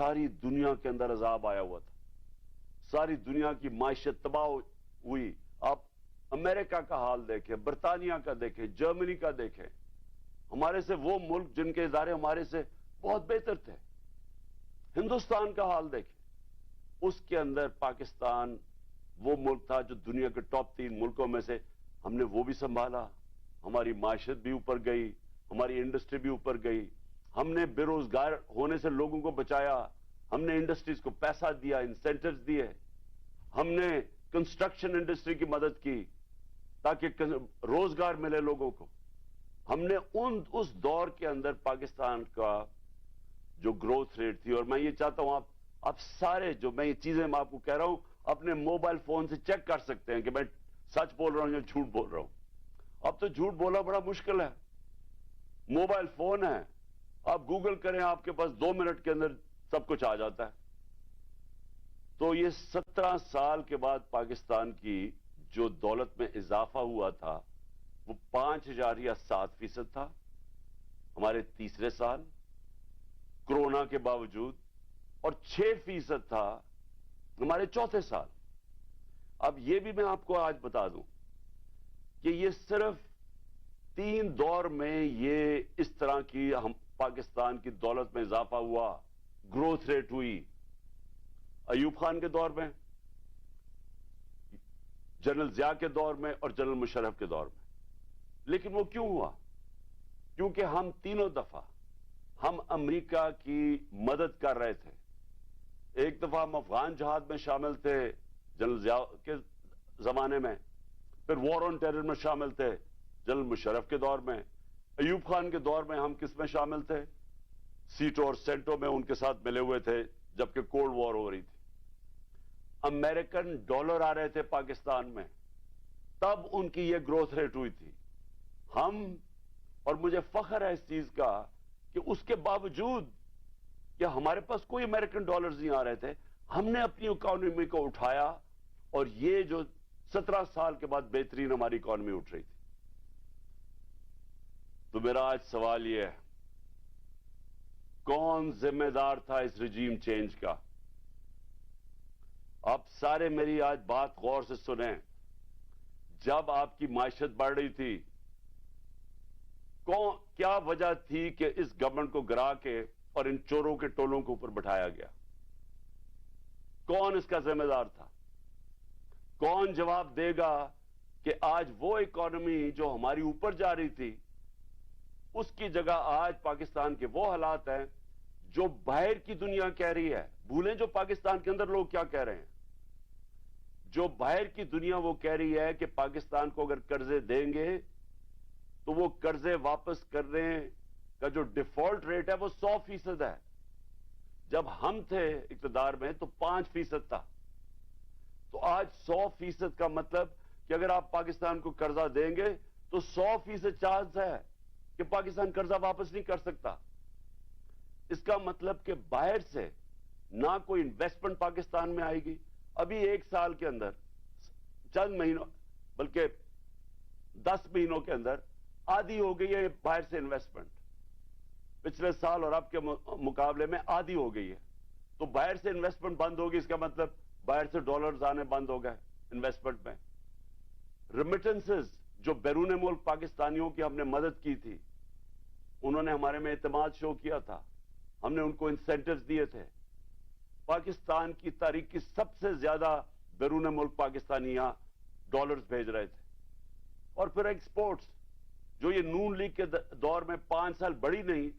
ساری دنیا کے اندر عذاب آیا ہوا تھا، ساری دنیا کی معیشت تباہ ہوئی. آپ امریکہ کا حال دیکھیں، برطانیہ کا دیکھیں، جرمنی کا دیکھیں، ہمارے سے وہ ملک جن کے ادارے ہمارے سے بہت بہتر تھے. ہندوستان کا حال دیکھیں، اس کے اندر پاکستان وہ ملک تھا جو دنیا کے ٹاپ 3 ملکوں میں سے، ہم نے وہ بھی سنبھالا، ہماری معیشت بھی اوپر گئی، ہماری انڈسٹری بھی اوپر گئی، ہم نے بے روزگار ہونے سے لوگوں کو بچایا، ہم نے انڈسٹریز کو پیسہ دیا، انسینٹیوز دیے، ہم نے کنسٹرکشن انڈسٹری کی مدد کی تاکہ روزگار ملے لوگوں کو. ہم نے اس دور کے اندر پاکستان کا جو گروتھ ریٹ تھی، اور میں یہ چاہتا ہوں آپ سارے جو میں یہ چیزیں میں آپ کو کہہ رہا ہوں اپنے موبائل فون سے چیک کر سکتے ہیں کہ میں سچ بول رہا ہوں یا جھوٹ بول رہا ہوں. اب تو جھوٹ بولنا بڑا مشکل ہے، موبائل فون ہے، آپ گوگل کریں، آپ کے پاس 2 منٹ کے اندر سب کچھ آ جاتا ہے. تو یہ 17 سال کے بعد پاکستان کی جو دولت میں اضافہ ہوا تھا وہ 5.7% تھا ہمارے تیسرے سال کورونا کے باوجود، اور 6% تھا ہمارے چوتھے سال. اب یہ بھی میں آپ کو آج بتا دوں کہ یہ صرف 3 دور میں یہ اس طرح کی پاکستان کی دولت میں اضافہ ہوا، گروتھ ریٹ ہوئی. ایوب خان کے دور میں، جنرل ضیاء کے دور میں، اور جنرل مشرف کے دور میں. لیکن وہ کیوں ہوا؟ کیونکہ ہم تینوں دفعہ ہم امریکہ کی مدد کر رہے تھے. ایک دفعہ ہم افغان جہاد میں شامل تھے جنرل ضیاء کے زمانے میں، پھر وار آن ٹیرر میں شامل تھے جنرل مشرف کے دور میں. ایوب خان کے دور میں ہم کس میں شامل تھے؟ سیٹو اور سینٹو میں ان کے ساتھ ملے ہوئے تھے جبکہ کولڈ وار ہو رہی تھی. امریکن ڈالر آ رہے تھے پاکستان میں، تب ان کی یہ گروتھ ریٹ ہوئی تھی. ہم، اور مجھے فخر ہے اس چیز کا کہ اس کے باوجود کہ ہمارے پاس کوئی امریکن ڈالرز نہیں آ رہے تھے، ہم نے اپنی اکانومی کو اٹھایا، اور یہ جو 17 سال کے بعد بہترین ہماری اکانومی اٹھ رہی تھی. تو میرا آج سوال یہ ہے، کون ذمہ دار تھا اس رجیم چینج کا؟ آپ سارے میری آج بات غور سے سنیں. جب آپ کی معیشت بڑھ رہی تھی، کیا وجہ تھی کہ اس گورنمنٹ کو گرا کے اور ان چوروں کے ٹولوں کے اوپر بٹھایا گیا؟ کون اس کا ذمہ دار تھا؟ کون جواب دے گا کہ آج وہ اکانومی جو ہماری اوپر جا رہی تھی، اس کی جگہ آج پاکستان کے وہ حالات ہیں جو باہر کی دنیا کہہ رہی ہے؟ بھولیں جو پاکستان کے اندر لوگ کیا کہہ رہے ہیں. جو باہر کی دنیا وہ کہہ رہی ہے کہ پاکستان کو اگر قرضے دیں گے تو وہ قرضے واپس کرنے کا جو ڈیفالٹ ریٹ ہے وہ 100% ہے. جب ہم تھے اقتدار میں تو 5% تھا. تو آج 100% کا مطلب کہ اگر آپ پاکستان کو قرضہ دیں گے تو 100% چانس ہے کہ پاکستان قرضہ واپس نہیں کر سکتا. اس کا مطلب کہ باہر سے نہ کوئی انویسٹمنٹ پاکستان میں آئے گی. ابھی 1 سال کے اندر، چند مہینوں بلکہ 10 مہینوں کے اندر آدھی ہو گئی ہے باہر سے انویسٹمنٹ. پچھلے سال اور اب کے مقابلے میں آدھی ہو گئی ہے. تو باہر سے انویسٹمنٹ بند ہوگی، اس کا مطلب باہر سے ڈالرز آنے بند ہو گئے انویسٹمنٹ میں. ریمیٹنسز جو بیرون ملک پاکستانیوں کی ہم نے مدد کی تھی، انہوں نے ہمارے میں اعتماد شو کیا تھا، ہم نے ان کو انسینٹیوز دیے تھے. پاکستان کی تاریخ کی سب سے زیادہ بیرون ملک پاکستانی یہاں ڈالرز بھیج رہے تھے. اور پھر ایکسپورٹس جو یہ نون لیگ کے دور میں 5 سال بڑھی نہیں،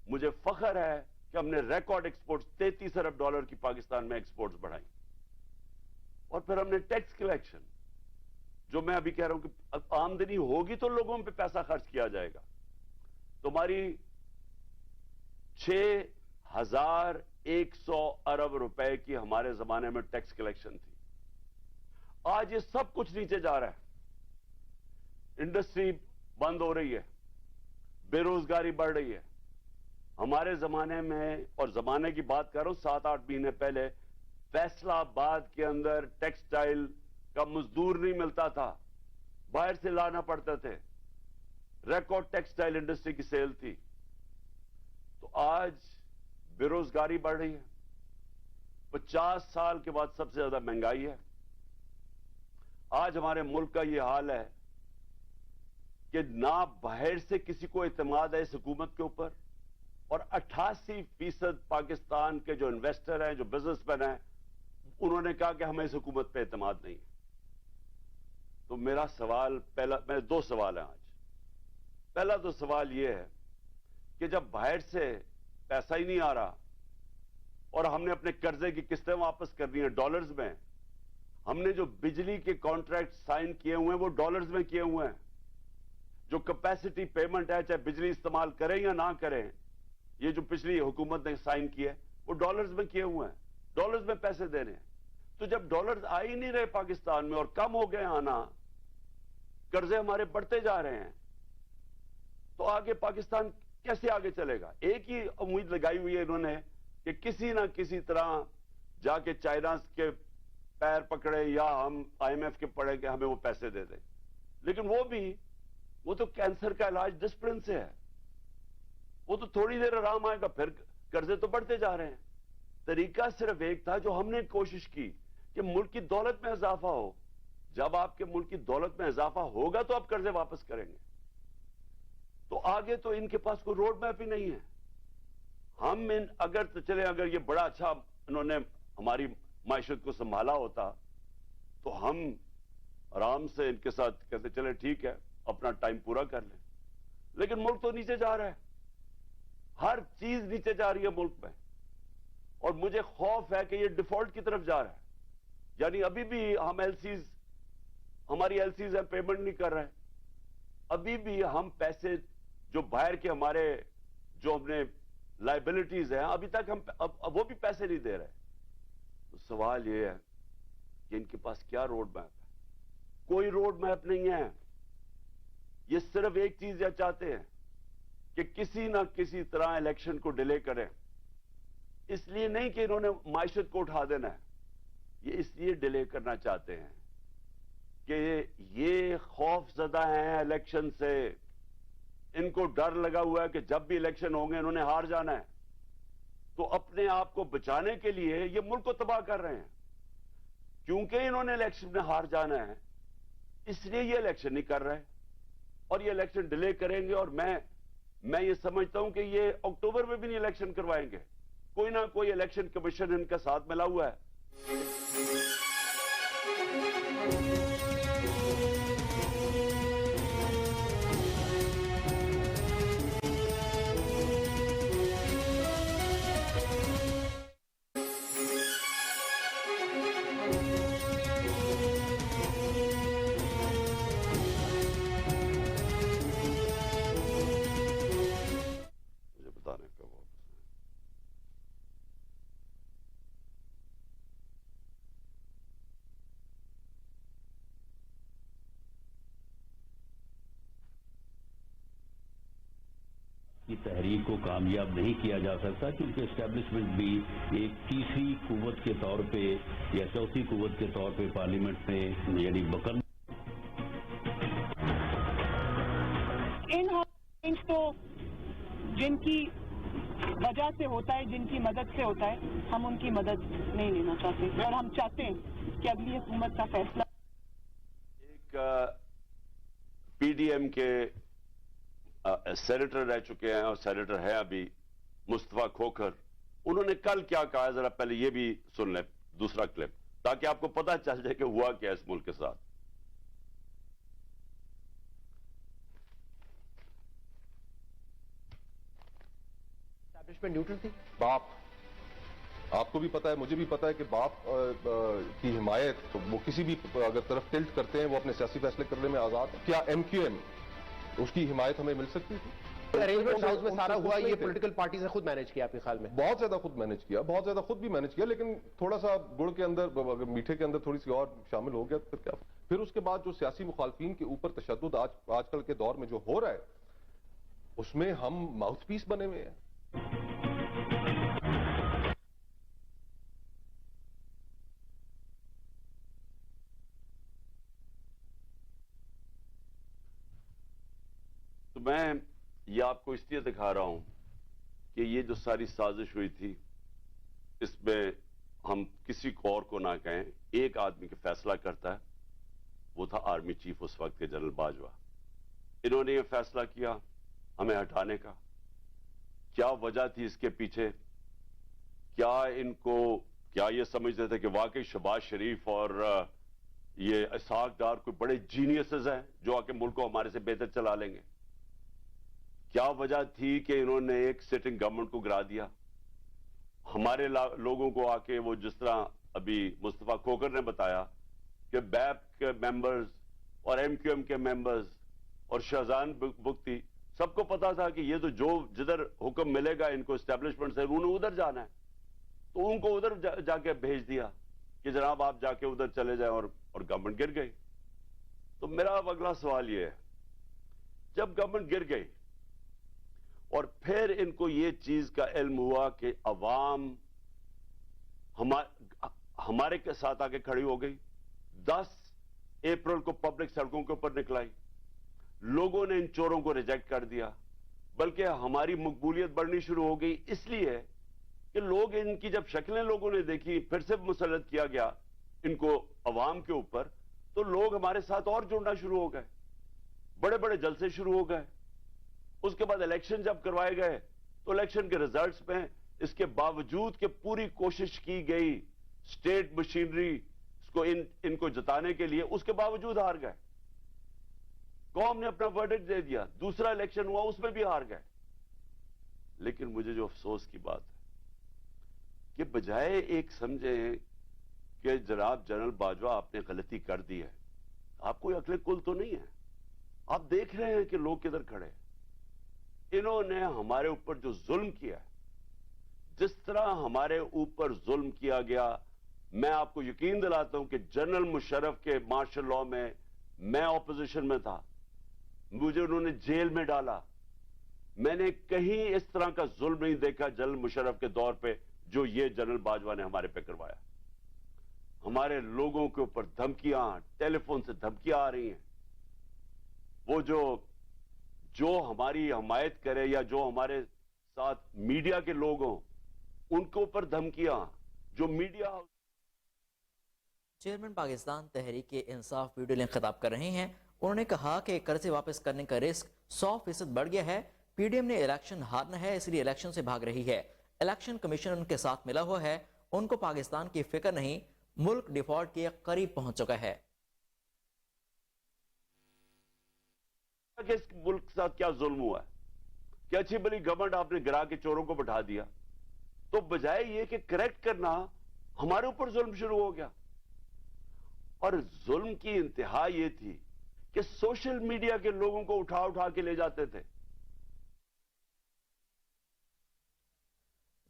مجھے فخر ہے کہ ہم نے ریکارڈ ایکسپورٹس 33 ارب ڈالر کی پاکستان میں ایکسپورٹس بڑھائی. اور پھر ہم نے ٹیکس کلیکشن، جو میں ابھی کہہ رہا ہوں کہ آمدنی ہوگی تو لوگوں پہ پیسہ خرچ کیا جائے گا. تمہاری 6,100 ارب روپے کی ہمارے زمانے میں ٹیکس کلیکشن تھی. آج یہ سب کچھ نیچے جا رہا ہے. انڈسٹری بند ہو رہی ہے، بے روزگاری بڑھ رہی ہے. ہمارے زمانے میں، اور زمانے کی بات کر رہا ہوں 7-8 مہینے پہلے، فیصلہ آباد کے اندر ٹیکسٹائل کا مزدور نہیں ملتا تھا، باہر سے لانا پڑتے تھے. ریکارڈ ٹیکسٹائل انڈسٹری کی سیل تھی. تو آج بے روزگاری بڑھ رہی ہے, 50 سال کے بعد سب سے زیادہ مہنگائی ہے. آج ہمارے ملک کا یہ حال ہے کہ نہ باہر سے کسی کو اعتماد ہے اس حکومت کے اوپر, اور 88% پاکستان کے جو انویسٹر ہیں, جو بزنس مین ہیں, انہوں نے کہا کہ ہمیں اس حکومت پہ اعتماد نہیں ہے. تو میرا سوال میرے 2 سوال ہیں آج. پہلا تو سوال یہ ہے کہ جب باہر سے پیسہ ہی نہیں آ رہا اور ہم نے اپنے قرضے کی قسطیں واپس کرنی ہیں ڈالرز میں, ہم نے جو بجلی کے کانٹریکٹ سائن کیے ہوئے ہیں وہ ڈالرز میں کیے ہوئے ہیں, جو کیپیسٹی پیمنٹ ہے چاہے بجلی استعمال کریں یا نہ کریں, یہ جو پچھلی حکومت نے سائن کیا ہے وہ ڈالرز میں کیے ہوئے ہیں, ڈالرز میں پیسے دینے ہیں. تو جب ڈالرز آ ہی نہیں رہے پاکستان میں اور کم ہو گئے آنا, قرضے ہمارے بڑھتے جا رہے ہیں, تو آگے پاکستان کیسے آگے چلے گا؟ ایک ہی امید لگائی ہوئی ہے انہوں نے کہ کسی نہ کسی طرح جا کے چائنا کے پیر پکڑے یا ہم IMF کے پڑے کہ ہمیں وہ پیسے دے دیں. لیکن وہ تو کینسر کا علاج ڈسپلن سے ہے, وہ تو تھوڑی دیر آرام آئے گا پھر قرضے تو بڑھتے جا رہے ہیں. طریقہ صرف ایک تھا جو ہم نے کوشش کی کہ ملک کی دولت میں اضافہ ہو. جب آپ کے ملک کی دولت میں اضافہ ہوگا تو آپ قرضے واپس کریں گے. تو آگے تو ان کے پاس کوئی روڈ میپ ہی نہیں ہے. ہم اگر یہ بڑا اچھا انہوں نے ہماری معیشت کو سنبھالا ہوتا تو ہم آرام سے ان کے ساتھ کہتے چلے ٹھیک ہے اپنا ٹائم پورا کر لیں. لیکن ملک تو نیچے جا رہا ہے, ہر چیز نیچے جا رہی ہے ملک میں, اور مجھے خوف ہے کہ یہ ڈیفالٹ کی طرف جا رہا ہے. یعنی ابھی بھی ہماری ایل سیز پیمنٹ نہیں کر رہے, ابھی بھی ہم پیسے جو باہر کے ہمارے جو ہم نے لائبلٹیز ہیں ابھی تک ہم وہ بھی پیسے نہیں دے رہے. تو سوال یہ ہے کہ ان کے پاس کیا روڈ میپ ہے؟ کوئی روڈ میپ نہیں ہے. یہ صرف ایک چیز یہ چاہتے ہیں کہ کسی نہ کسی طرح الیکشن کو ڈیلے کریں. اس لیے نہیں کہ انہوں نے معیشت کو اٹھا دینا ہے, یہ اس لیے ڈیلے کرنا چاہتے ہیں کہ یہ خوف زدہ ہیں الیکشن سے. ان کو ڈر لگا ہوا ہے کہ جب بھی الیکشن ہوں گے انہوں نے ہار جانا ہے, تو اپنے آپ کو بچانے کے لیے یہ ملک کو تباہ کر رہے ہیں. کیونکہ انہوں نے الیکشن میں ہار جانا ہے اس لیے یہ الیکشن نہیں کر رہے, اور یہ الیکشن ڈیلے کریں گے. اور میں یہ سمجھتا ہوں کہ یہ اکتوبر میں بھی نہیں الیکشن کروائیں گے. کوئی نہ کوئی الیکشن کمیشن ان کا ساتھ ملا ہوا ہے. مجھے بتانے کا وہ کی تحریک کو کامیاب نہیں کیا جا سکتا کیونکہ اسٹیبلشمنٹ بھی ایک تیسری قوت کے طور پہ یا چوتھی قوت کے طور پہ پارلیمنٹ میں یعنی ان تو جن کی وجہ سے ہوتا ہے, جن کی مدد سے ہوتا ہے, ہم ان کی مدد نہیں لینا چاہتے, اور ہم چاہتے ہیں کہ اگلی حکومت کا فیصلہ. ایک پی ڈی ایم کے سینیٹر رہ چکے ہیں اور سینیٹر ہیں ابھی مصطفیٰ کھوکھر, انہوں نے کل کیا کہا ہے ذرا پہلے یہ بھی سن لیں دوسرا کلپ, تاکہ آپ کو پتہ چل جائے کہ ہوا کیا اس ملک کے ساتھ. نیوٹرل تھی. باپ, آپ کو بھی پتا ہے مجھے بھی پتا ہے کہ باپ کی حمایت وہ کسی بھی اگر طرف ٹلٹ کرتے ہیں وہ اپنے سیاسی فیصلے کرنے میں آزاد. کیا ایم کیو ایم اس کی حمایت ہمیں مل سکتی تھی؟ ارینجمنٹ ہاؤس میں سارا ہوا, یہ پولیٹیکل پارٹیز نے خود مینج کیا آپ کے خیال میں؟ بہت زیادہ خود مینج کیا, بہت زیادہ خود بھی مینج کیا, لیکن تھوڑا سا گڑ کے اندر اگر میٹھے کے اندر تھوڑی سی اور شامل ہو گیا تو پھر کیا. پھر اس کے بعد جو سیاسی مخالفین کے اوپر تشدد آج کل کے دور میں جو ہو رہا ہے اس میں ہم ماؤتھ پیس بنے ہوئے ہیں. تو میں یہ آپ کو اس لیے دکھا رہا ہوں کہ یہ جو ساری سازش ہوئی تھی اس میں ہم کسی کو اور کو نہ کہیں, ایک آدمی کے فیصلہ کرتا ہے, وہ تھا آرمی چیف اس وقت کے جنرل باجوہ. انہوں نے یہ فیصلہ کیا ہمیں ہٹانے کا. کیا وجہ تھی اس کے پیچھے؟ کیا یہ سمجھتے تھے کہ واقعی شہباز شریف اور یہ اسحاق ڈار کوئی بڑے جینیسز ہیں جو آ کے ملک کو ہمارے سے بہتر چلا لیں گے؟ کیا وجہ تھی کہ انہوں نے ایک سٹنگ گورنمنٹ کو گرا دیا؟ ہمارے لوگوں کو آ کے وہ جس طرح ابھی مصطفیٰ کھوکر نے بتایا کہ بیپ کے ممبرز اور ایم کیو ایم کے ممبرز اور شہزان بگٹی سب کو پتا تھا کہ یہ تو جو جدھر حکم ملے گا ان کو اسٹیبلشمنٹ سے انہوں نے ادھر جانا ہے, تو ان کو ادھر جا کے بھیج دیا کہ جناب آپ جا کے ادھر چلے جائیں, اور گورنمنٹ گر گئی. تو میرا اب اگلا سوال یہ ہے, جب گورنمنٹ گر گئی اور پھر ان کو یہ چیز کا علم ہوا کہ عوام ہمارے کے ساتھ آگے کھڑی ہو گئی, 10 اپریل کو پبلک سڑکوں کے اوپر نکلائی, لوگوں نے ان چوروں کو ریجیکٹ کر دیا, بلکہ ہماری مقبولیت بڑھنی شروع ہو گئی اس لیے کہ لوگ ان کی جب شکلیں لوگوں نے دیکھی, پھر سے مسلط کیا گیا ان کو عوام کے اوپر, تو لوگ ہمارے ساتھ اور جڑنا شروع ہو گئے, بڑے بڑے جلسے شروع ہو گئے. اس کے بعد الیکشن جب کروائے گئے تو الیکشن کے ریزلٹس میں اس کے باوجود کہ پوری کوشش کی گئی اسٹیٹ مشینری کو ان کو جتانے کے لیے, اس کے باوجود ہار گئے. قوم نے اپنا ورڈکٹ دے دیا, دوسرا الیکشن ہوا اس میں بھی ہار گئے. لیکن مجھے جو افسوس کی بات ہے کہ بجائے ایک سمجھیں کہ جناب جنرل باجوہ آپ نے غلطی کر دی ہے, آپ کوئی عقل کل تو نہیں ہے, آپ دیکھ رہے ہیں کہ لوگ کدھر کھڑے ہیں. انہوں نے ہمارے اوپر جو ظلم کیا ہے, جس طرح ہمارے اوپر ظلم کیا گیا, میں آپ کو یقین دلاتا ہوں کہ جنرل مشرف کے مارشل لاء میں میں اپوزیشن میں تھا, مجھے انہوں نے جیل میں ڈالا. میں نے کہیں اس طرح کا ظلم نہیں دیکھا جنرل مشرف کے دور پہ جو یہ جنرل باجوہ نے ہمارے پہ کروایا. ہمارے لوگوں کے اوپر دھمکیاں, ٹیلی فون سے دھمکیاں آ رہی ہیں. وہ جو ہماری حمایت کرے یا جو ہمارے ساتھ میڈیا کے لوگ ہوں ان کے اوپر دھمکیاں, جو media. Chairman Pakistan Tehreek Insaf video link خطاب کر رہے ہیں. انہوں نے کہا کہ قرضے واپس کرنے کا رسک 100% بڑھ گیا ہے. پی ڈی ایم نے الیکشن ہارنا ہے اس لیے الیکشن سے بھاگ رہی ہے. الیکشن کمیشن ان کے ساتھ ملا ہوا ہے, ان کو پاکستان کی فکر نہیں, ملک ڈیفالٹ کے قریب پہنچ چکا ہے. کہ اس ملک کے ساتھ کیا ظلم ہوا ہے کہ اچھی بلی گورنمنٹ آپ نے گرا کے چوروں کو بٹھا دیا, تو بجائے یہ کہ کریکٹ کرنا ہمارے اوپر ظلم شروع ہو گیا. اور ظلم کی انتہا یہ تھی کہ سوشل میڈیا کے لوگوں کو اٹھا کے لے جاتے تھے.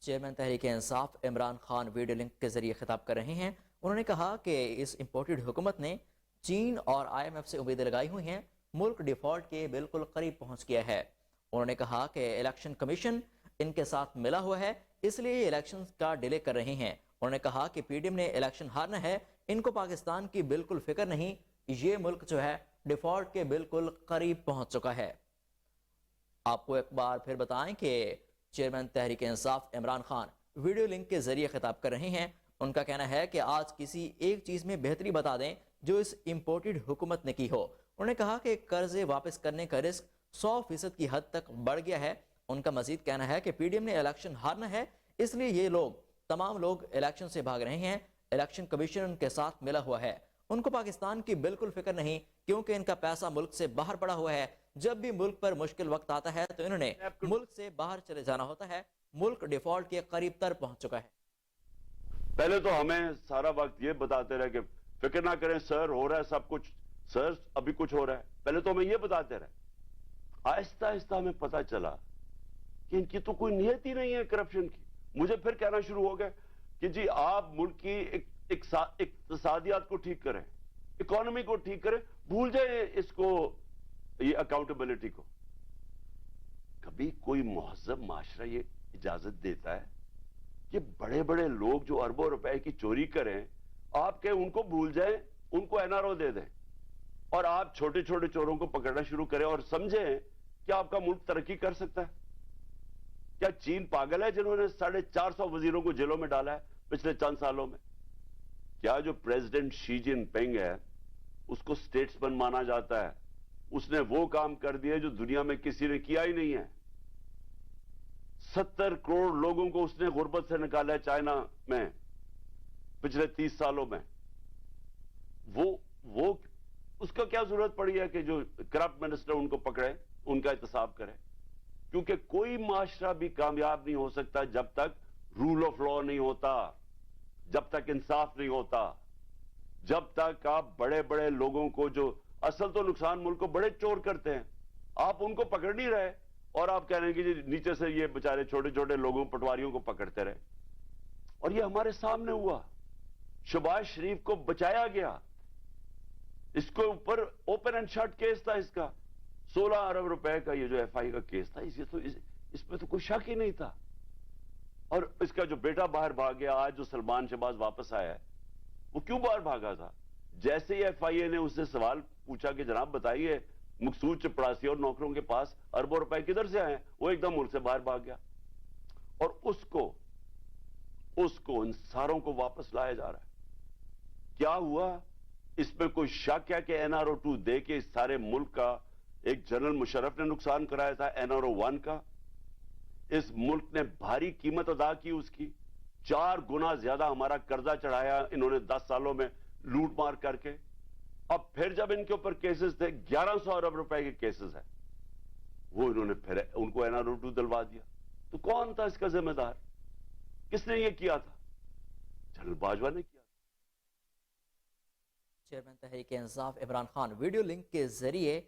Chairman Tehreek Insaf Imran Khan video link کے ذریعے خطاب کر رہے ہیں. انہوں نے کہا کہ اس امپورٹڈ حکومت نے چین اور آئی ایم ایف سے امیدیں لگائی ہوئی ہیں, ملک ڈیفالٹ کے بالکل قریب پہنچ گیا ہے. انہوں نے کہا کہ الیکشن کمیشن ان کے ساتھ ملا ہوا ہے اس لیے یہ الیکشن کا ڈیلے کر رہے ہیں. انہوں نے کہا کہ پی ڈی ایم نے الیکشن ہارنا ہے, ان کو پاکستان کی بالکل فکر نہیں, یہ ملک جو ہے ڈیفالٹ کے بالکل قریب پہنچ چکا ہے. آپ کو ایک بار پھر بتائیں کہ chairman Tehreek Insaf Imran Khan video link کے ذریعے خطاب کر رہے ہیں. ان کا کہنا ہے کہ آج کسی ایک چیز میں بہتری بتا دیں جو اس امپورٹڈ حکومت نے کی ہو. انہوں نے کہا کہ قرضے واپس کرنے کا رسک 100% کی حد تک بڑھ گیا ہے. ان کا مزید کہنا ہے کہ پی ڈی ایم نے الیکشن ہارنا ہے اس لیے یہ تمام لوگ الیکشن سے بھاگ رہے ہیں. الیکشن کمیشن ان کے ساتھ ملا ہوا ہے, ان کو پاکستان کی بالکل فکر نہیں کیونکہ ان کا پیسہ ملک سے باہر پڑا ہوا ہے. جب بھی ملک پر مشکل وقت آتا ہے تو انہوں نے ملک سے باہر چلے جانا ہوتا ہے. ملک ڈیفالٹ کے قریب تر پہنچ چکا ہے. پہلے تو ہمیں سارا وقت یہ بتاتے رہے کہ فکر نہ کریں سر, ہو رہا ہے سب کچھ, سر ابھی کچھ ہو رہا ہے. پہلے تو ہمیں یہ بتاتے رہے. آہستہ آہستہ ہمیں پتا چلا کہ ان کی تو کوئی نیت ہی نہیں ہے کرپشن کی. مجھے پھر کہنا شروع ہو گئے کہ جی آپ ملک کی اقتصادیات کو ٹھیک کریں, اکانومی کو ٹھیک کریں, بھول جائیں اس کو, یہ اکاؤنٹیبلٹی کو. کبھی کوئی مہذب معاشرہ یہ اجازت دیتا ہے کہ بڑے بڑے لوگ جو اربوں روپے کی چوری کریں آپ کہ ان کو بھول جائیں, ان کو این آر او دے دیں, اور آپ چھوٹے چھوٹے چوروں کو پکڑنا شروع کریں اور سمجھیں کہ آپ کا ملک ترقی کر سکتا ہے؟ کیا چین پاگل ہے جنہوں نے 450 وزیروں کو جیلوں میں ڈالا ہے پچھلے چند سالوں میں؟ کیا جو پریزیڈنٹ شی جن پنگ ہے اس کو سٹیٹسمن مانا جاتا ہے؟ اس نے وہ کام کر دیے جو دنیا میں کسی نے کیا ہی نہیں ہے. 70 کروڑ لوگوں کو اس نے غربت سے نکالا ہے چائنا میں پچھلے 30 سالوں میں. وہ اس کا کیا ضرورت پڑی ہے کہ جو کرپٹ منسٹر ان کو پکڑے, ان کا احتساب کرے؟ کیونکہ کوئی معاشرہ بھی کامیاب نہیں ہو سکتا جب تک رول آف لا نہیں ہوتا, جب تک انصاف نہیں ہوتا, جب تک آپ بڑے بڑے لوگوں کو, جو اصل تو نقصان ملک کو بڑے چور کرتے ہیں, آپ ان کو پکڑ نہیں رہے اور آپ کہہ رہے ہیں کہ جی نیچے سے یہ بیچارے چھوٹے چھوٹے لوگوں, پٹواریوں کو پکڑتے رہے. اور یہ ہمارے سامنے ہوا. شہباز شریف کو بچایا گیا, اس کو اوپر اوپن اینڈ شٹ کیس تھا, اس کا 16 ارب روپے کا یہ جو ایف آئی کا کیس تھا, اس پہ تو کوئی شک ہی نہیں تھا. اور اس کا جو بیٹا باہر بھاگ گیا, آج جو سلمان شہباز واپس آیا ہے, وہ کیوں باہر بھاگا تھا؟ جیسے ہی ایف آئی اے نے اس سے سوال پوچھا کہ جناب بتائیے مقصود چپڑاسی اور نوکروں کے پاس اربوں روپے کدھر سے آئے ہیں, وہ ایک دم ملک سے باہر بھاگ گیا. اور اس کو ان ساروں کو واپس لایا جا رہا ہے. کیا ہوا؟ اس میں کوئی شک ہے کہ این آر او 2 دے کے اس سارے ملک کا ایک جنرل مشرف نے نقصان کرایا تھا, این آر او 1 کا. اس ملک نے بھاری قیمت ادا کی اس کی, 4 گنا زیادہ ہمارا قرضہ چڑھایا انہوں نے 10 سالوں میں لوٹ مار کر کے. اب پھر جب ان کے اوپر کیسز تھے, 1100 ارب روپے کے کیسز ہیں, وہ انہوں نے پھر ان کو این آر او 2 دلوا دیا. تو کون تھا اس کا ذمہ دار؟ کس نے یہ کیا تھا؟ جنرل باجوہ نے کیا. Chairman Tehreek Insaf Imran Khan video link کے ذریعے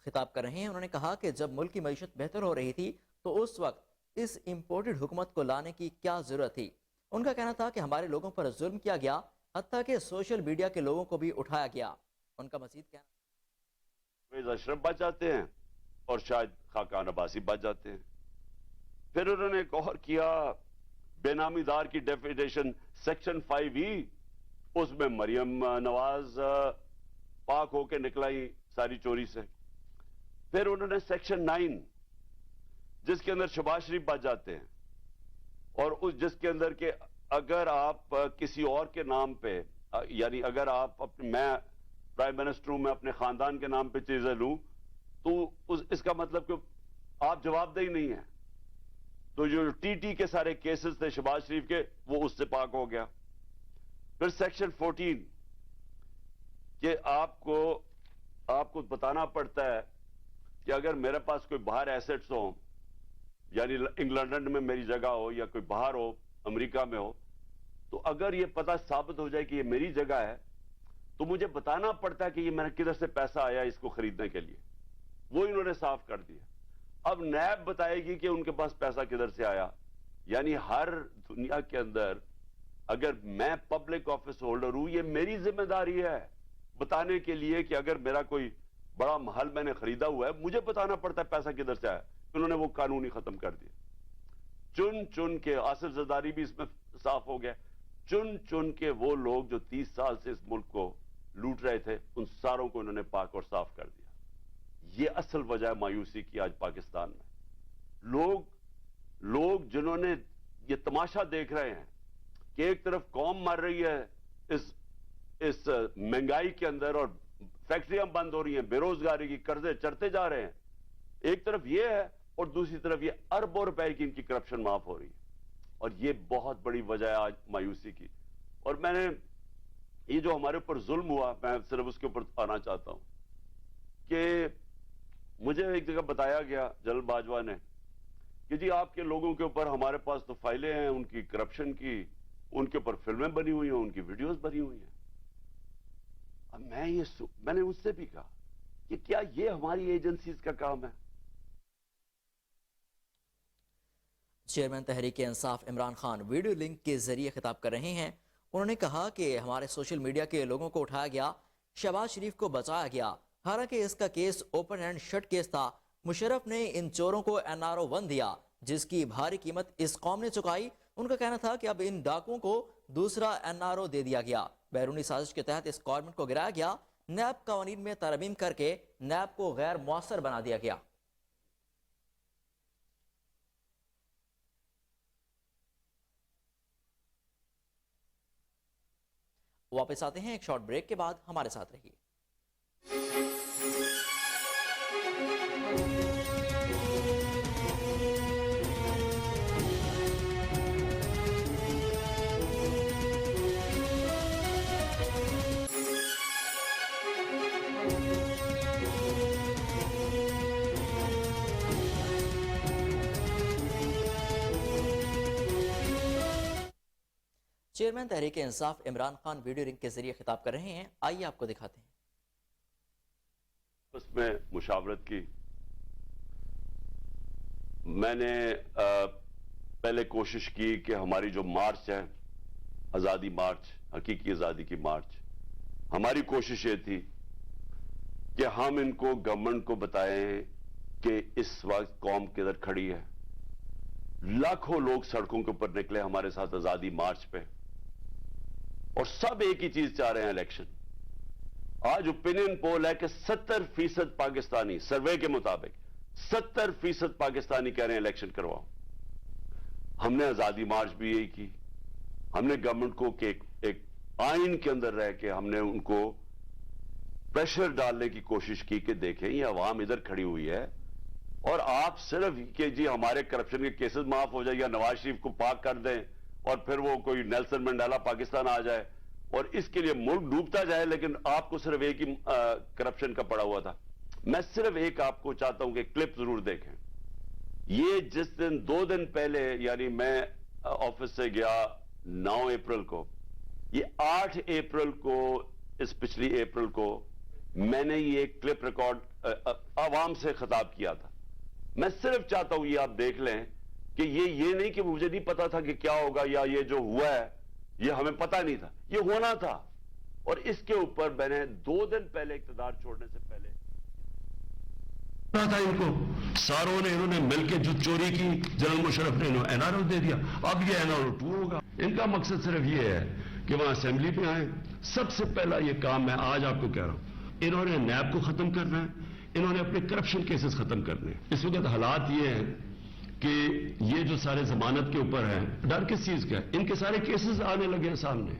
خطاب کر رہے ہیں. انہوں نے کہا کہ جب ملک کی معیشت بہتر ہو رہی تھی تو اس وقت اس امپورٹڈ حکومت کو لانے کی کیا ضرورت تھی. ان کا کہنا تھا کہ ہمارے لوگوں پر ظلم کیا گیا, حتیٰ کہ سوشل میڈیا کے لوگوں کو بھی اٹھایا گیا. ان کا مزید کہنا, پرویز اشرف بچ جاتے ہیں اور شاید خاقان عباسی بچ جاتے ہیں. پھر انہوں نے ایک اور کیا, بے نامی دار کی ڈیفینیشن سیکشن 5E, اس میں مریم نواز پاک ہو کے نکلائی ساری چوری سے. پھر انہوں نے سیکشن 9 جس کے اندر شہباز شریف بچ جاتے ہیں, اور جس کے اندر کہ اگر آپ کسی اور کے نام پہ, یعنی اگر آپ میں پرائم منسٹر ہوں, میں اپنے خاندان کے نام پہ چیزیں لوں تو اس کا مطلب کہ آپ جواب دہی نہیں ہیں. تو جو ٹی کے سارے کیسز تھے شہباز شریف کے, وہ اس سے پاک ہو گیا. پھر سیکشن 14 کہ آپ کو بتانا پڑتا ہے کہ اگر میرے پاس کوئی باہر ایسٹس ہوں, یعنی انگلینڈ میں میری جگہ ہو یا کوئی باہر ہو, امریکہ میں ہو, تو اگر یہ پتہ ثابت ہو جائے کہ یہ میری جگہ ہے تو مجھے بتانا پڑتا ہے کہ یہ میں نے کدھر سے پیسہ آیا اس کو خریدنے کے لیے. وہ انہوں نے صاف کر دیا. اب نیب بتائے گی کہ ان کے پاس پیسہ کدھر سے آیا. یعنی ہر دنیا کے اندر اگر میں پبلک آفس ہولڈر ہوں, یہ میری ذمہ داری ہے بتانے کے لیے کہ اگر میرا کوئی بڑا محل میں نے خریدا ہوا ہے, مجھے بتانا پڑتا ہے پیسہ کدھر سے آیا. انہوں نے وہ قانون ہی ختم کر دیا. چن کے آصف زرداری بھی اس میں صاف ہو گیا. چن کے وہ لوگ جو 30 سال سے اس ملک کو لوٹ رہے تھے, ان ساروں کو انہوں نے پاک اور صاف کر دیا. یہ اصل وجہ ہے مایوسی کی آج پاکستان میں. لوگ جنہوں نے یہ تماشا دیکھ رہے ہیں کہ ایک طرف قوم مر رہی ہے اس مہنگائی کے اندر اور فیکٹریاں بند ہو رہی ہیں, بے روزگاری کی قرضے چڑھتے جا رہے ہیں, ایک طرف یہ ہے, اور دوسری طرف یہ اربوں روپے کی ان کی کرپشن معاف ہو رہی ہے. اور یہ بہت بڑی وجہ ہے آج مایوسی کی. اور میں نے یہ جو ہمارے اوپر ظلم ہوا, میں صرف اس کے اوپر آنا چاہتا ہوں کہ مجھے ایک جگہ بتایا گیا جنرل باجوہ نے کہ جی آپ کے لوگوں کے اوپر ہمارے پاس تو فائلیں ہیں ان کی کرپشن کی, ان کے اوپر فلمیں بنی ہوئی ہیں, ان کی ویڈیوز بنی ہوئی ہیں. اب میں نے اس سے بھی کہا کہ کیا یہ ہماری ایجنسیز کا کام ہے؟ Chairman Tehreek Insaf Imran Khan video link کے ذریعے خطاب کر رہے ہیں. انہوں نے کہا کہ ہمارے سوشل میڈیا کے لوگوں کو اٹھایا گیا, شہباز شریف کو بچایا گیا, حالانکہ اس کا case open and shut case تھا. مشرف نے ان چوروں کو این آر او 1 دیا جس کی بھاری قیمت اس قوم نے چکائی. ان کا کہنا تھا کہ اب ان ڈاکوں کو دوسرا این آر او دے دیا گیا. بیرونی سازش کے تحت اس گورنمنٹ کو گرایا گیا. نیب قوانین میں ترمیم کر کے نیب کو غیر مؤثر بنا دیا گیا. واپس آتے ہیں ایک شارٹ بریک کے بعد، ہمارے ساتھ رہیے۔ Chairman Tehreek Insaf Imran Khan video link کے ذریعے خطاب کر رہے ہیں، آئیے آپ کو دکھاتے ہیں۔ اس میں مشاورت کی میں نے پہلے کوشش کی کہ ہماری جو مارچ ہے، آزادی مارچ، حقیقی آزادی کی مارچ، ہماری کوشش یہ تھی کہ ہم ان کو گورنمنٹ کو بتائیں کہ اس وقت قوم کدھر کھڑی ہے۔ لاکھوں لوگ سڑکوں کے اوپر نکلے ہمارے ساتھ آزادی مارچ پہ، اور سب ایک ہی چیز چاہ رہے ہیں، الیکشن۔ آج اوپینین پول ہے کہ 70% پاکستانی، سروے کے مطابق 70% پاکستانی کہہ رہے ہیں الیکشن کرواؤ۔ ہم نے آزادی مارچ بھی یہی کی، ہم نے گورنمنٹ کو کہ ایک آئین کے اندر رہ کے ہم نے ان کو پریشر ڈالنے کی کوشش کی کہ دیکھیں یہ عوام ادھر کھڑی ہوئی ہے، اور آپ صرف کہ جی ہمارے کرپشن کے کیسز معاف ہو جائے یا نواز شریف کو پاک کر دیں اور پھر وہ کوئی نیلسن منڈیلا پاکستان آ جائے اور اس کے لیے ملک ڈوبتا جائے، لیکن آپ کو صرف ایک ہی کرپشن کا پڑا ہوا تھا۔ میں صرف ایک آپ کو چاہتا ہوں کہ کلپ ضرور دیکھیں۔ یہ جس دن 2 دن پہلے، یعنی میں آفس سے گیا 9 اپریل کو، یہ 8 اپریل کو، اس پچھلی اپریل کو میں نے یہ کلپ ریکارڈ عوام سے خطاب کیا تھا۔ میں صرف چاہتا ہوں یہ آپ دیکھ لیں کہ یہ نہیں کہ مجھے نہیں پتا تھا کہ کیا ہوگا، یا یہ جو ہوا ہے یہ ہمیں پتا نہیں تھا، یہ ہونا تھا۔ اور اس کے اوپر میں نے 2 دن پہلے اقتدار چھوڑنے سے پہلے تھا ان کو ساروں نے، انہوں نے مل کے جو چوری کی، جنرل مشرف نے انہوں این آر او دے دیا، اب یہ این آر او 2 ہوگا۔ ان کا مقصد صرف یہ ہے کہ وہاں اسمبلی پہ آئیں۔ سب سے پہلا یہ کام میں آج آپ کو کہہ رہا ہوں، انہوں نے نیب کو ختم کرنا ہے، انہوں نے اپنے کرپشن کیسز ختم کرنے ہیں۔ اس وقت حالات یہ ہیں کہ یہ جو سارے ضمانت کے اوپر ہیں، ڈر کس چیز کا ہے؟ ان کے سارے کیسز آنے لگے ہیں سامنے،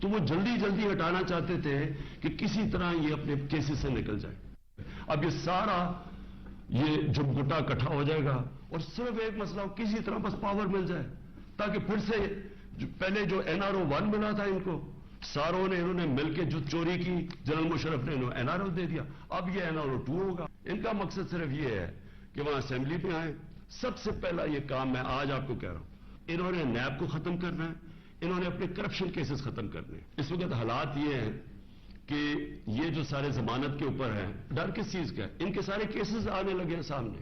تو وہ جلدی جلدی ہٹانا چاہتے تھے کہ کسی طرح یہ اپنے کیسز سے نکل جائے۔ اب یہ سارا یہ جب گٹا اکٹھا ہو جائے گا اور صرف ایک مسئلہ ہو، کسی طرح بس پاور مل جائے، تاکہ پھر سے پہلے جو این آر او 1 ملا تھا ان کو، ساروں نے، انہوں نے مل کے جو چوری کی، جنرل مشرف نے انہوں این آر او دے دیا، اب یہ این آر او 2 ہوگا۔ ان کا مقصد صرف یہ ہے کہ وہاں اسمبلی پہ آئیں۔ سب سے پہلا یہ کام میں آج آپ کو کہہ رہا ہوں، انہوں نے نیب کو ختم کرنا ہے، انہوں نے اپنے کرپشن کیسز ختم کرنے ہیں۔ اس وقت حالات یہ ہیں کہ یہ جو سارے ضمانت کے اوپر ہیں، ڈر کس چیز کا ہے؟ ان کے سارے کیسز آنے لگے ہیں سامنے،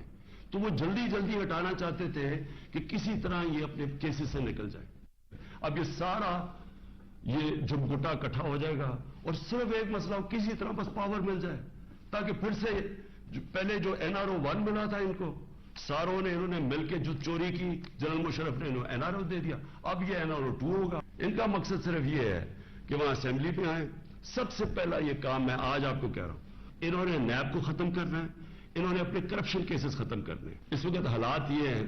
تو وہ جلدی جلدی ہٹانا چاہتے تھے کہ کسی طرح یہ اپنے کیسز سے نکل جائے۔ اب یہ سارا یہ جب گٹا اکٹھا ہو جائے گا اور صرف ایک مسئلہ ہو، کسی طرح بس پاور مل جائے، تاکہ پھر سے پہلے جو این آر او 1 ملا تھا ان کو، ساروں نے، انہوں نے مل کے جو چوری کی، جنرل مشرف نے انہوں این آر او دے دیا، اب یہ این آر او 2 ہوگا۔ ان کا مقصد صرف یہ ہے کہ وہاں اسمبلی پہ آئیں۔ سب سے پہلا یہ کام میں آج آپ کو کہہ رہا ہوں، انہوں نے نیب کو ختم کرنا ہے، انہوں نے اپنے کرپشن کیسز ختم کرنے ہیں۔ اس وقت حالات یہ ہیں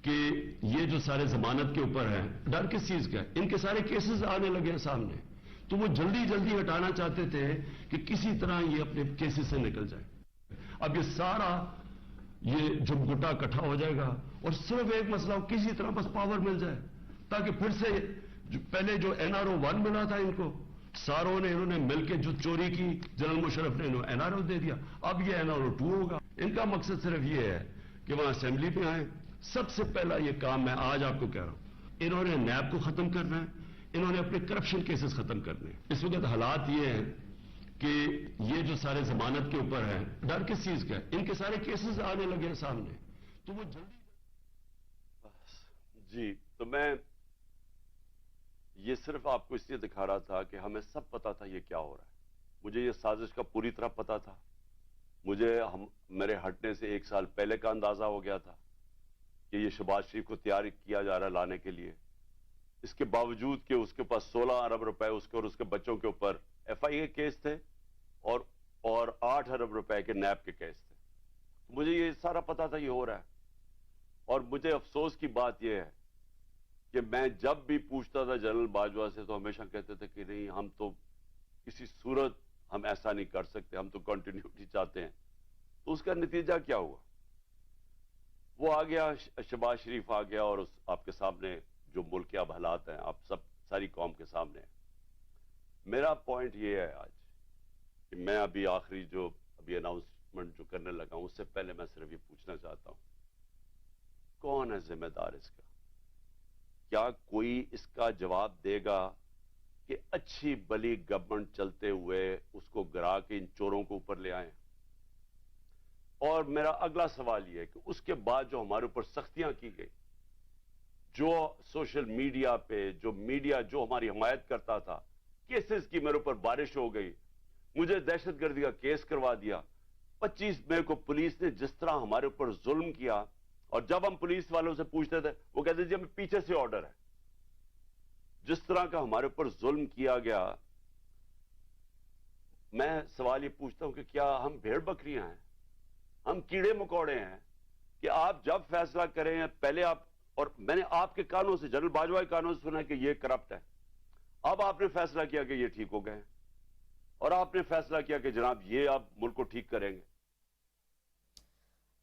کہ یہ جو سارے ضمانت کے اوپر ہیں، ڈر کس چیز کا ہے؟ ان کے سارے کیسز آنے لگے ہیں سامنے، تو وہ جلدی جلدی ہٹانا چاہتے تھے کہ کسی طرح یہ اپنے کیسز سے نکل جائے۔ اب یہ سارا یہ جب گٹا اکٹھا ہو جائے گا اور صرف ایک مسئلہ ہو، کسی طرح بس پاور مل جائے، تاکہ پھر سے پہلے جو این آر او 1 ملا تھا ان کو، ساروں نے، انہوں نے مل کے جو چوری کی، جنرل مشرف نے انہوں این آر او دے دیا، اب یہ این آر او 2 ہوگا۔ ان کا مقصد صرف یہ ہے کہ وہاں اسمبلی پہ آئیں۔ سب سے پہلا یہ کام میں آج آپ کو کہہ رہا ہوں، انہوں نے نیب کو ختم کرنا ہے، انہوں نے اپنے کرپشن کیسز ختم کرنے ہیں۔ اس وقت حالات یہ ہیں کہ یہ جو سارے ضمانت کے اوپر ہیں، ڈر کس چیز کا ہے؟ ان کے سارے کیسز آنے لگے ہیں سامنے، تو وہ جلدی جی، تو میں یہ صرف آپ کو اس لیے دکھا رہا تھا کہ ہمیں سب پتا تھا یہ کیا ہو رہا ہے۔ مجھے یہ سازش کا پوری طرح پتا تھا، مجھے میرے ہٹنے سے 1 سال پہلے کا اندازہ ہو گیا تھا کہ یہ شہباز شریف کو تیار کیا جا رہا ہے لانے کے لیے۔ اس کے باوجود کہ اس کے پاس 16 ارب روپے اس کے اور اس کے بچوں کے اوپر ایف آئی اے کیس تھے اور 8 ارب روپے کے نیب کے کیس تھے، مجھے یہ سارا پتا تھا یہ ہو رہا ہے۔ اور مجھے افسوس کی بات یہ ہے کہ میں جب بھی پوچھتا تھا جنرل باجوہ سے تو ہمیشہ کہتے تھے کہ نہیں ہم تو کسی صورت ہم ایسا نہیں کر سکتے, ہم تو کنٹینیوٹی چاہتے ہیں. تو اس کا نتیجہ کیا ہوا؟ وہ آ گیا, شہباز شریف آ گیا, اور آپ کے سامنے جو ملک کے اب حالات ہیں آپ ساری قوم کے سامنے ہیں. میرا پوائنٹ یہ ہے آج کہ میں ابھی آخری جو ابھی اناؤنسمنٹ جو کرنے لگا ہوں اس سے پہلے میں صرف یہ پوچھنا چاہتا ہوں, کون ہے ذمہ دار اس کا؟ کیا کوئی اس کا جواب دے گا کہ اچھی بلی گورنمنٹ چلتے ہوئے اس کو گرا کے ان چوروں کو اوپر لے آئیں؟ اور میرا اگلا سوال یہ ہے کہ اس کے بعد جو ہمارے اوپر سختیاں کی گئی, جو سوشل میڈیا پہ جو میڈیا جو ہماری حمایت کرتا تھا, کیسز کی میرے اوپر بارش ہو گئی, مجھے دہشت گردی کا کیس کروا دیا. 25 مئی کو پولیس نے جس طرح ہمارے اوپر ظلم کیا, اور جب ہم پولیس والوں سے پوچھتے تھے وہ کہتے جی ہمیں پیچھے سے آرڈر ہے. جس طرح کا ہمارے اوپر ظلم کیا گیا, میں سوال یہ پوچھتا ہوں کہ کیا ہم بھیڑ بکریاں ہیں, ہم کیڑے مکوڑے ہیں کہ آپ جب فیصلہ کریں پہلے آپ, اور میں نے آپ کے کانوں سے جنرل باجوہ کے کانوں سے سنا کہ یہ کرپٹ ہے, اب آپ نے فیصلہ کیا کہ یہ ٹھیک ہو گئے ہیں, اور آپ نے فیصلہ کیا کہ جناب یہ آپ ملک کو ٹھیک کریں گے.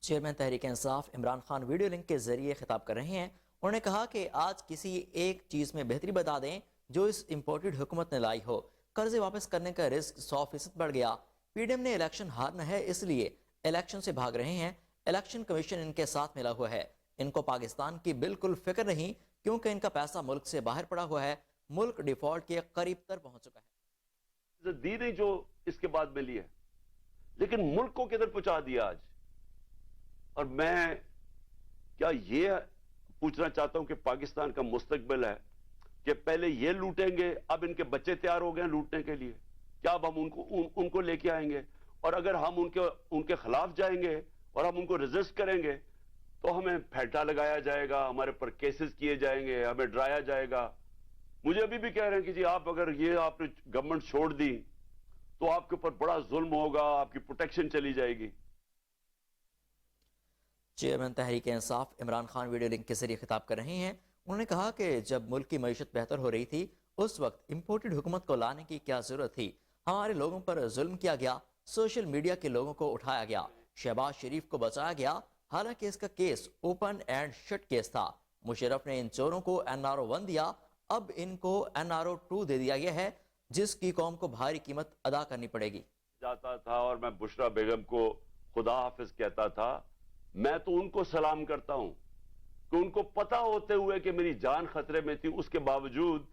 Chairman Tehreek Insaf Imran Khan video link کے ذریعے خطاب کر رہے ہیں. انہوں نے کہا کہ آج کسی ایک چیز میں بہتری بتا دیں جو اس امپورٹڈ حکومت نے لائی ہو. قرضے واپس کرنے کا رسک 100% بڑھ گیا. پی ڈی ایم نے الیکشن ہارنا ہے اس لیے الیکشن سے بھاگ رہے ہیں. الیکشن کمیشن ان کے ساتھ ملا ہوا ہے. ان کو پاکستان کی بالکل فکر نہیں کیونکہ ان کا پیسہ ملک سے باہر پڑا ہوا ہے. ملک ڈیفالٹ کے قریب تر پہنچ چکا ہے. دی نہیں جو اس کے بعد ملی ہے, لیکن ملک کو کدھر پہنچا دیا آج. اور میں کیا یہ پوچھنا چاہتا ہوں کہ پاکستان کا مستقبل ہے کہ پہلے یہ لوٹیں گے, اب ان کے بچے تیار ہو گئے ہیں لوٹنے کے لیے, کیا اب ہم ان کو لے کے آئیں گے؟ اور اگر ہم ان کے خلاف جائیں گے اور ہم ان کو ریزسٹ کریں گے تو ہمیں پھیٹا لگایا جائے گا, ہمارے پر کیسز کیے جائیں گے, ہمیں ڈرایا جائے گا. مجھے ابھی بھی کہہ رہے ہیں کہ جی آپ اگر یہ آپ نے گورنمنٹ چھوڑ دی تو آپ کے اوپر بڑا ظلم ہوگا, آپ کی پروٹیکشن چلی جائے گی. Chairman Tehreek Insaf Imran Khan video link کے ذریعے خطاب کر رہے ہیں. انہوں نے کہا کہ جب ملک کی معیشت بہتر ہو رہی تھی اس وقت امپورٹڈ حکومت کو لانے کی کیا ضرورت تھی. ہمارے لوگوں پر ظلم کیا گیا, سوشل میڈیا کے لوگوں کو اٹھایا گیا, شہباز شریف کو بچایا گیا, حالانکہ اس کا case open and shut case تھا. مشرف نے ان چوروں کو NRO 1 دیا, اب ان کو NRO 2 دے دیا گیا ہے جس کی قوم کو بھاری قیمت ادا کرنی پڑے گی. جاتا تھا اور میں بشرا بیگم کو خدا حافظ کہتا تھا, میں تو ان کو سلام کرتا ہوں کہ ان کو پتا ہوتے ہوئے کہ میری جان خطرے میں تھی, اس کے باوجود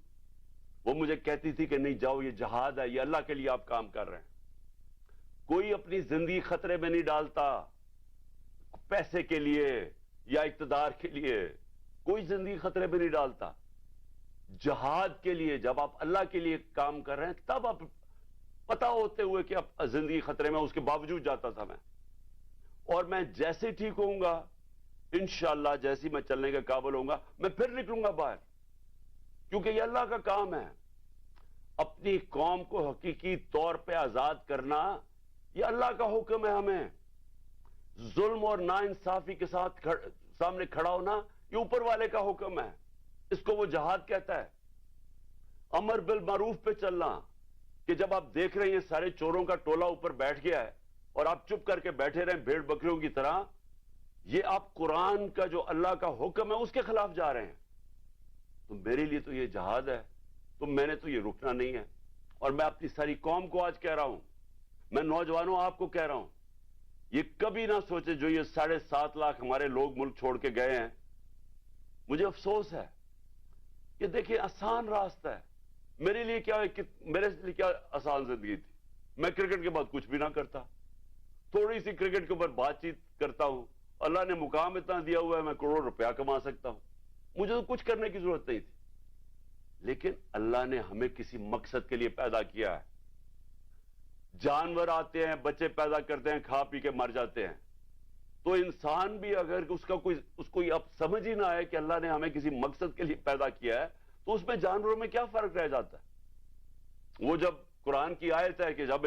وہ مجھے کہتی تھی کہ نہیں جاؤ, یہ جہاد ہے, یہ اللہ کے لیے آپ کام کر رہے ہیں. کوئی اپنی زندگی خطرے میں نہیں ڈالتا پیسے کے لیے یا اقتدار کے لیے, کوئی زندگی خطرے میں نہیں ڈالتا. جہاد کے لیے جب آپ اللہ کے لیے کام کر رہے ہیں تب آپ پتا ہوتے ہوئے کہ اب زندگی خطرے میں, اس کے باوجود جاتا تھا میں. اور میں جیسے ٹھیک ہوں گا انشاءاللہ, جیسی میں چلنے کے قابل ہوں گا میں پھر نکلوں گا باہر, کیونکہ یہ اللہ کا کام ہے. اپنی قوم کو حقیقی طور پہ آزاد کرنا یہ اللہ کا حکم ہے. ہمیں ظلم اور ناانصافی کے ساتھ سامنے کھڑا ہونا یہ اوپر والے کا حکم ہے, اس کو وہ جہاد کہتا ہے. امر بالمعروف پہ چلنا, کہ جب آپ دیکھ رہے ہیں سارے چوروں کا ٹولہ اوپر بیٹھ گیا ہے اور آپ چپ کر کے بیٹھے رہیں بھیڑ بکریوں کی طرح, یہ آپ قرآن کا جو اللہ کا حکم ہے اس کے خلاف جا رہے ہیں. تو میرے لیے تو یہ جہاد ہے, تو میں نے تو یہ رکنا نہیں ہے. اور میں اپنی ساری قوم کو آج کہہ رہا ہوں, میں نوجوانوں آپ کو کہہ رہا ہوں, یہ کبھی نہ سوچے جو یہ 7.5 لاکھ ہمارے لوگ ملک چھوڑ کے گئے ہیں. مجھے افسوس ہے کہ دیکھیں آسان راستہ ہے. میرے لیے کیا آسان زندگی تھی. میں کرکٹ کے بعد کچھ بھی نہ کرتا, تھوڑی سی کرکٹ کے اوپر بات چیت کرتا ہوں. اللہ نے مقام اتنا دیا ہوا ہے میں کروڑ روپیہ کما سکتا ہوں. مجھے تو کچھ کرنے کی ضرورت نہیں تھی, لیکن اللہ نے ہمیں کسی مقصد کے لیے پیدا کیا ہے. جانور آتے ہیں, بچے پیدا کرتے ہیں, کھا پی کے مر جاتے ہیں. تو انسان بھی اگر اس کو اب سمجھ ہی نہ آئے کہ اللہ نے ہمیں کسی مقصد کے لیے پیدا کیا ہے, تو اس میں جانوروں میں کیا فرق رہ جاتا ہے. وہ جب قرآن کی آیت ہے کہ جب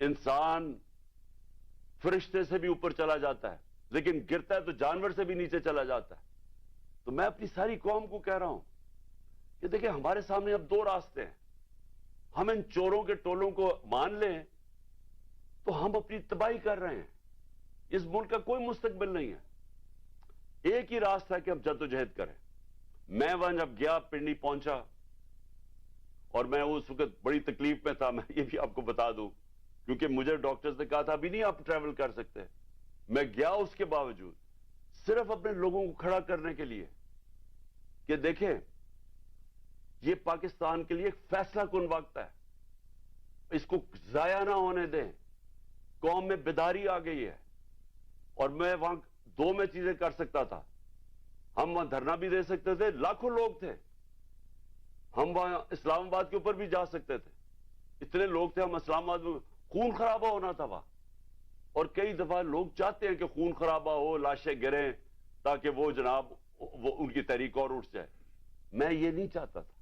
انسان فرشتے سے بھی اوپر چلا جاتا ہے لیکن گرتا ہے تو جانور سے بھی نیچے چلا جاتا ہے. تو میں اپنی ساری قوم کو کہہ رہا ہوں کہ دیکھیں ہمارے سامنے اب دو راستے ہیں. ہم ان چوروں کے ٹولوں کو مان لیں تو ہم اپنی تباہی کر رہے ہیں. اس ملک کا کوئی مستقبل نہیں ہے. ایک ہی راستہ ہے کہ ہم جدوجہد کریں. میں وہاں جب گیا پنڈی پہنچا اور میں اس وقت بڑی تکلیف میں تھا. میں یہ بھی آپ کو بتا دوں کیونکہ مجھے ڈاکٹرز نے کہا تھا ابھی نہیں آپ ٹریول کر سکتے. میں گیا اس کے باوجود صرف اپنے لوگوں کو کھڑا کرنے کے لیے کہ دیکھیں یہ پاکستان کے لیے ایک فیصلہ کن وقت ہے, اس کو ضائع نہ ہونے دیں. قوم میں بیداری آ گئی ہے. اور میں وہاں دو میں چیزیں کر سکتا تھا. ہم وہاں دھرنا بھی دے سکتے تھے, لاکھوں لوگ تھے. ہم وہاں اسلام آباد کے اوپر بھی جا سکتے تھے, اتنے لوگ تھے. ہم اسلام آباد میں خون خرابہ ہونا تھا وہاں, اور کئی دفعہ لوگ چاہتے ہیں کہ خون خرابہ ہو, لاشیں گریں تاکہ وہ جناب وہ ان کی تحریک اور اٹھ جائے. میں یہ نہیں چاہتا تھا.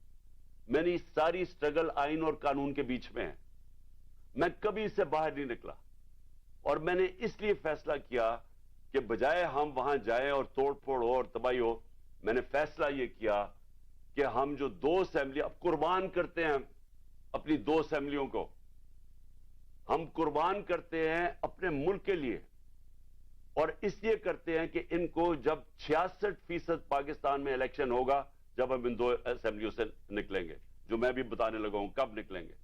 میں نے ساری سٹرگل آئین اور قانون کے بیچ میں ہے. میں کبھی اس سے باہر نہیں نکلا. اور میں نے اس لیے فیصلہ کیا کہ بجائے ہم وہاں جائیں اور توڑ پھوڑ ہو اور تباہی ہو, میں نے فیصلہ یہ کیا کہ ہم جو دو اسمبلی اب قربان کرتے ہیں اپنی دو اسمبلیوں کو, ہم قربان کرتے ہیں اپنے ملک کے لیے. اور اس لیے کرتے ہیں کہ ان کو جب 66% پاکستان میں الیکشن ہوگا, جب ہم ان دو اسمبلیوں سے نکلیں گے, جو میں بھی بتانے لگا ہوں کب نکلیں گے,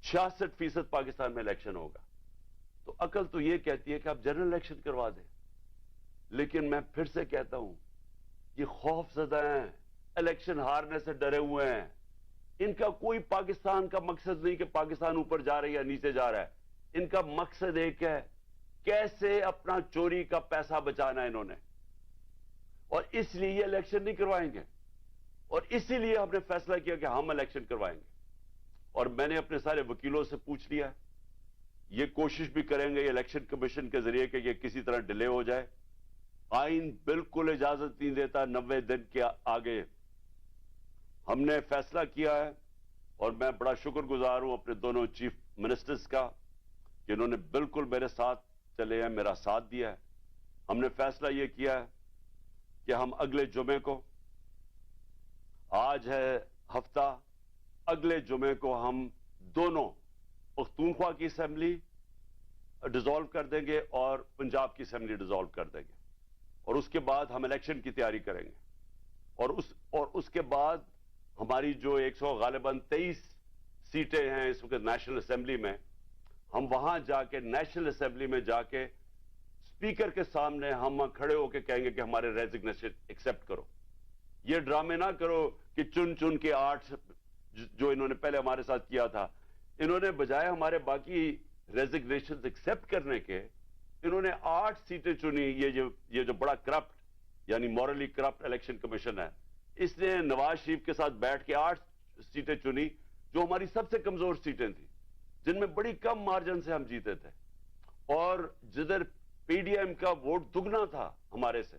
66% پاکستان میں الیکشن ہوگا. تو عقل تو یہ کہتی ہے کہ آپ جنرل الیکشن کروا دیں. لیکن میں پھر سے کہتا ہوں یہ خوف زدہ ہیں, الیکشن ہارنے سے ڈرے ہوئے ہیں. ان کا کوئی پاکستان کا مقصد نہیں کہ پاکستان اوپر جا رہا ہے یا نیچے جا رہا ہے. ان کا مقصد ایک ہے, کیسے اپنا چوری کا پیسہ بچانا ہے انہوں نے. اور اس لیے یہ الیکشن نہیں کروائیں گے. اور اسی لیے ہم نے فیصلہ کیا کہ ہم الیکشن کروائیں گے. اور میں نے اپنے سارے وکیلوں سے پوچھ لیا, یہ کوشش بھی کریں گے الیکشن کمیشن کے ذریعے کہ یہ کسی طرح ڈیلے ہو جائے. آئین بالکل اجازت نہیں دیتا 90 دن کے آگے. ہم نے فیصلہ کیا ہے, اور میں بڑا شکر گزار ہوں اپنے دونوں چیف منسٹرز کا کہ انہوں نے بالکل میرے ساتھ چلے ہیں, میرا ساتھ دیا ہے. ہم نے فیصلہ یہ کیا ہے کہ ہم اگلے جمعے کو, آج ہے ہفتہ, اگلے جمعے کو ہم دونوں پختونخوا کی اسمبلی ڈیزالو کر دیں گے اور پنجاب کی اسمبلی ڈیزالو کر دیں گے. اور اس کے بعد ہم الیکشن کی تیاری کریں گے. اور اس کے بعد ہماری جو 100 غالباً 23 سیٹیں ہیں اس وقت نیشنل اسمبلی میں, ہم وہاں جا کے نیشنل اسمبلی میں جا کے اسپیکر کے سامنے ہم کھڑے ہو کے کہیں گے کہ ہمارے ریزگنیشن ایکسیپٹ کرو. یہ ڈرامے نہ کرو کہ چن چن کے 8 جو انہوں نے پہلے ہمارے ساتھ کیا تھا, انہوں نے بجائے ہمارے باقی ریزگنیشن ایکسیپٹ کرنے کے, انہوں نے 8 سیٹیں چنی. یہ جو بڑا کرپٹ یعنی مورلی کرپٹ الیکشن کمیشن ہے, اس نے نواز شریف کے ساتھ بیٹھ کے 8 سیٹیں چنی جو ہماری سب سے کمزور سیٹیں تھیں, جن میں بڑی کم مارجن سے ہم جیتے تھے. اور جدھر پی ڈی ایم کا ووٹ دگنا تھا ہمارے سے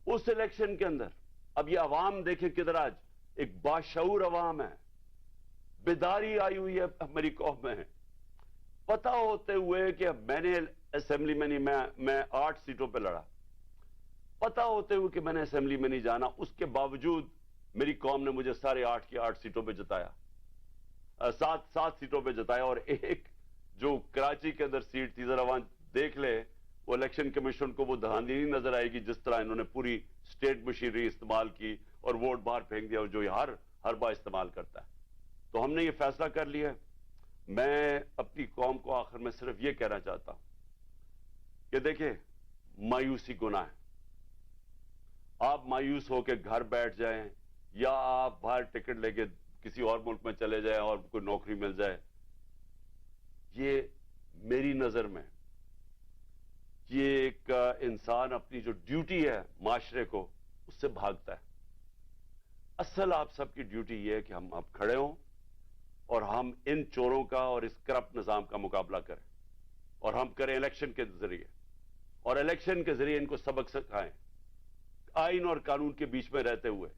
اس الیکشن کے اندر, اب یہ عوام دیکھیں کدھر آج ایک باشعور عوام ہے, بیداری آئی ہوئی ہے ہماری قوم میں. پتہ ہوتے ہوئے کہ میں نے اسمبلی میں نہیں, میں 8 سیٹوں پہ لڑا, پتہ ہوتے ہوئے کہ میں نے اسمبلی میں نہیں جانا, اس کے باوجود میری قوم نے مجھے سارے 8 کی 8 سیٹوں پہ جتایا, 7 سیٹوں پہ جتایا. اور ایک جو کراچی کے اندر سیٹ تھی, ذرا وہاں دیکھ لے, وہ الیکشن کمیشن کو وہ دھاندلی نہیں نظر آئے گی جس طرح انہوں نے پوری اسٹیٹ مشینری استعمال کی اور ووٹ باہر پھینک دیا, جو یہ ہر بار استعمال کرتا ہے. تو ہم نے یہ فیصلہ کر لیا. میں اپنی قوم کو آخر میں صرف یہ کہنا چاہتا ہوں کہ دیکھیں مایوسی گناہ ہے. آپ مایوس ہو کے گھر بیٹھ جائیں یا آپ باہر ٹکٹ لے کے کسی اور ملک میں چلے جائیں اور کوئی نوکری مل جائے, یہ میری نظر میں یہ ایک انسان اپنی جو ڈیوٹی ہے معاشرے کو اس سے بھاگتا ہے. اصل آپ سب کی ڈیوٹی یہ ہے کہ ہم اب کھڑے ہوں اور ہم ان چوروں کا اور اس کرپٹ نظام کا مقابلہ کریں, اور ہم کریں الیکشن کے ذریعے, اور الیکشن کے ذریعے ان کو سبق سکھائیں آئین اور قانون کے بیچ میں رہتے ہوئے.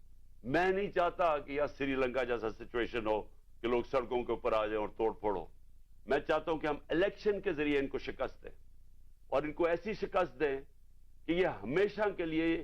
میں نہیں چاہتا کہ یا سری لنکا جیسا سچویشن ہو کہ لوگ سڑکوں کے اوپر آ جائیں اور توڑ پھوڑ ہو. میں چاہتا ہوں کہ ہم الیکشن کے ذریعے ان کو شکست دیں, اور ان کو ایسی شکست دیں کہ یہ ہمیشہ کے لیے